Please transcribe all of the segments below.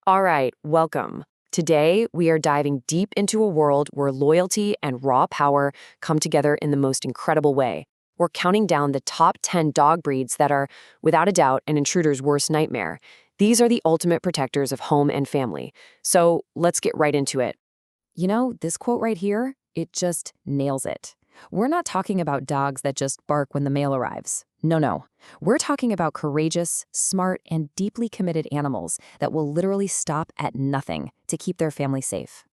All right, welcome. Today, we are diving deep into a world where loyalty and raw power come together in the most incredible way. We're counting down the top 10 dog breeds that are, without a doubt, an intruder's worst nightmare. These are the ultimate protectors of home and family. So let's get right into it. This quote right here, it just nails it. We're not talking about dogs that just bark when the mail arrives. No, no. We're talking about courageous, smart, and deeply committed animals that will literally stop at nothing to keep their family safe.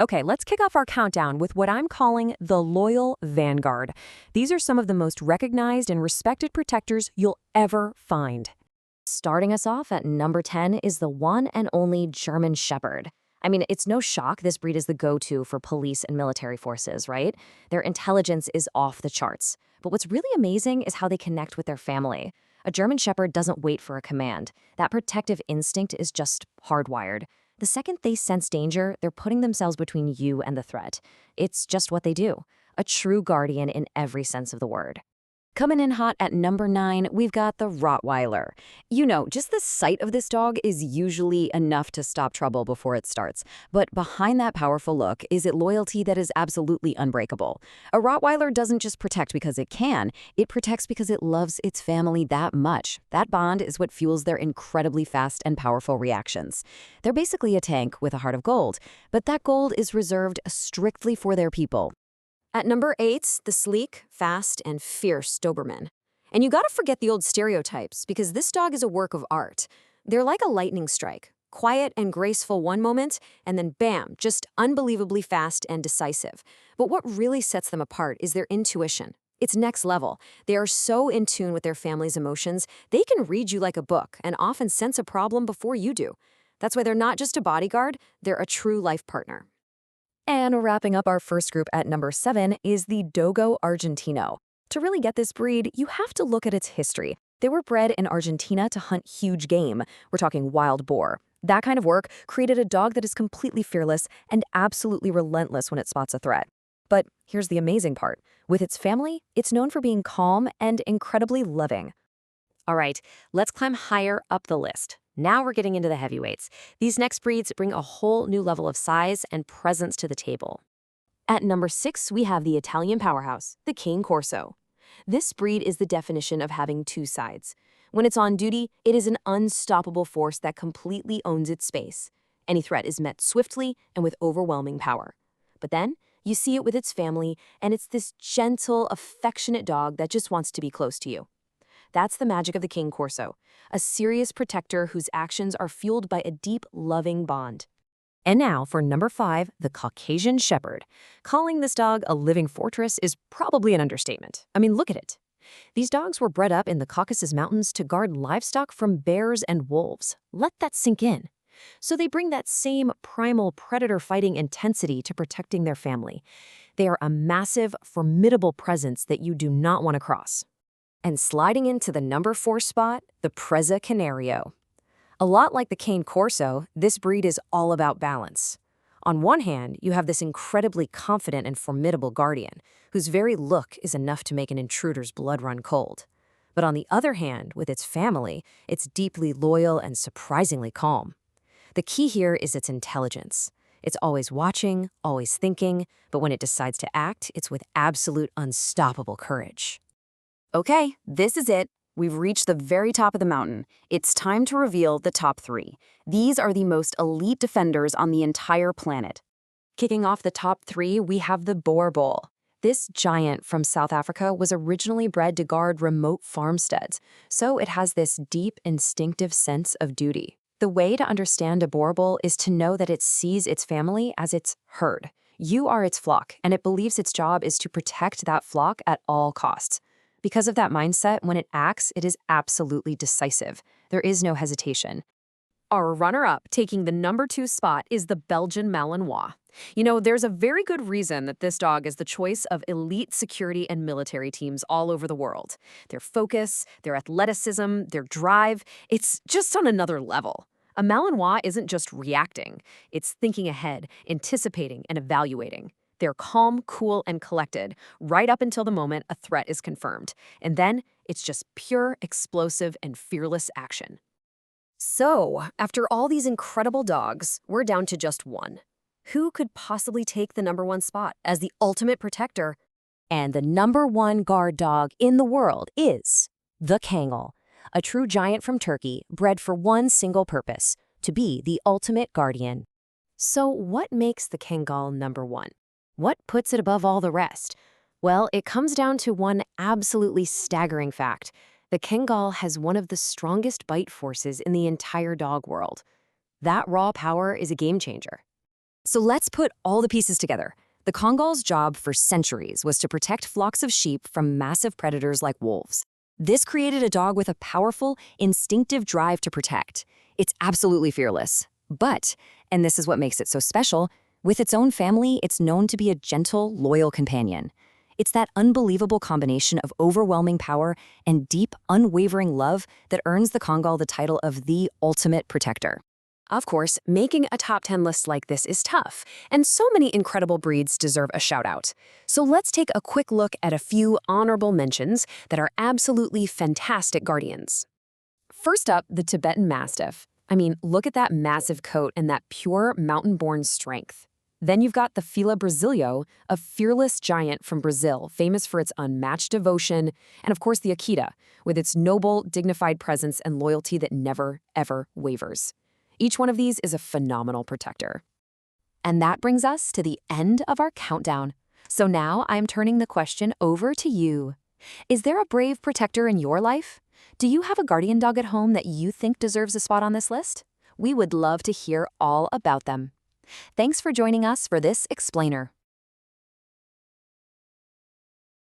Okay, let's kick off our countdown with what I'm calling the Loyal Vanguard. These are some of the most recognized and respected protectors you'll ever find. Starting us off at number 10 is the one and only German Shepherd. I mean, it's no shock this breed is the go-to for police and military forces, right? Their intelligence is off the charts. But what's really amazing is how they connect with their family. A German Shepherd doesn't wait for a command. That protective instinct is just hardwired. The second they sense danger, they're putting themselves between you and the threat. It's just what they do. A true guardian in every sense of the word. Coming in hot at number 9, we've got the Rottweiler. Just the sight of this dog is usually enough to stop trouble before it starts. But behind that powerful look is it loyalty that is absolutely unbreakable. A Rottweiler doesn't just protect because it can, it protects because it loves its family that much. That bond is what fuels their incredibly fast and powerful reactions. They're basically a tank with a heart of gold, but that gold is reserved strictly for their people. At number 8, the sleek, fast, and fierce Doberman. And you gotta forget the old stereotypes, because this dog is a work of art. They're like a lightning strike, quiet and graceful one moment, and then bam, just unbelievably fast and decisive. But what really sets them apart is their intuition. It's next level. They are so in tune with their family's emotions, they can read you like a book and often sense a problem before you do. That's why they're not just a bodyguard, they're a true life partner. And wrapping up our first group at number 7 is the Dogo Argentino. To really get this breed, you have to look at its history. They were bred in Argentina to hunt huge game. We're talking wild boar. That kind of work created a dog that is completely fearless and absolutely relentless when it spots a threat. But here's the amazing part. With its family, it's known for being calm and incredibly loving. All right, let's climb higher up the list. Now we're getting into the heavyweights. These next breeds bring a whole new level of size and presence to the table. At number 6, we have the Italian powerhouse, the Cane Corso. This breed is the definition of having two sides. When it's on duty, it is an unstoppable force that completely owns its space. Any threat is met swiftly and with overwhelming power. But then, you see it with its family, and it's this gentle, affectionate dog that just wants to be close to you. That's the magic of the King Corso, a serious protector whose actions are fueled by a deep, loving bond. And now for number 5, the Caucasian Shepherd. Calling this dog a living fortress is probably an understatement. I mean, look at it. These dogs were bred up in the Caucasus Mountains to guard livestock from bears and wolves. Let that sink in. So they bring that same primal predator-fighting intensity to protecting their family. They are a massive, formidable presence that you do not want to cross. And sliding into the number 4 spot, the Preza Canario. A lot like the Cane Corso, this breed is all about balance. On one hand, you have this incredibly confident and formidable guardian, whose very look is enough to make an intruder's blood run cold. But on the other hand, with its family, it's deeply loyal and surprisingly calm. The key here is its intelligence. It's always watching, always thinking, but when it decides to act, it's with absolute unstoppable courage. Okay, this is it. We've reached the very top of the mountain. It's time to reveal the top 3. These are the most elite defenders on the entire planet. Kicking off the top 3, we have the Boer Bull. This giant from South Africa was originally bred to guard remote farmsteads, so it has this deep, instinctive sense of duty. The way to understand a Boer Bull is to know that it sees its family as its herd. You are its flock, and it believes its job is to protect that flock at all costs. Because of that mindset, when it acts, it is absolutely decisive. There is no hesitation. Our runner-up, taking the number 2 spot, is the Belgian Malinois. There's a very good reason that this dog is the choice of elite security and military teams all over the world. Their focus, their athleticism, their drive, it's just on another level. A Malinois isn't just reacting. It's thinking ahead, anticipating, and evaluating. They're calm, cool, and collected, right up until the moment a threat is confirmed. And then, it's just pure, explosive, and fearless action. So, after all these incredible dogs, we're down to just one. Who could possibly take the number one spot as the ultimate protector? And the number one guard dog in the world is the Kangal, a true giant from Turkey bred for one single purpose, to be the ultimate guardian. So what makes the Kangal number one? What puts it above all the rest? Well, it comes down to one absolutely staggering fact. The Kangal has one of the strongest bite forces in the entire dog world. That raw power is a game changer. So let's put all the pieces together. The Kangal's job for centuries was to protect flocks of sheep from massive predators like wolves. This created a dog with a powerful, instinctive drive to protect. It's absolutely fearless. But, and this is what makes it so special, with its own family, it's known to be a gentle, loyal companion. It's that unbelievable combination of overwhelming power and deep, unwavering love that earns the Kangal the title of the ultimate protector. Of course, making a top 10 list like this is tough, and so many incredible breeds deserve a shout-out. So let's take a quick look at a few honorable mentions that are absolutely fantastic guardians. First up, the Tibetan Mastiff. I mean, look at that massive coat and that pure mountain-born strength. Then you've got the Fila Brasilio, a fearless giant from Brazil, famous for its unmatched devotion, and of course the Akita, with its noble, dignified presence and loyalty that never, ever wavers. Each one of these is a phenomenal protector. And that brings us to the end of our countdown. So now I'm turning the question over to you. Is there a brave protector in your life? Do you have a guardian dog at home that you think deserves a spot on this list? We would love to hear all about them. Thanks for joining us for this explainer.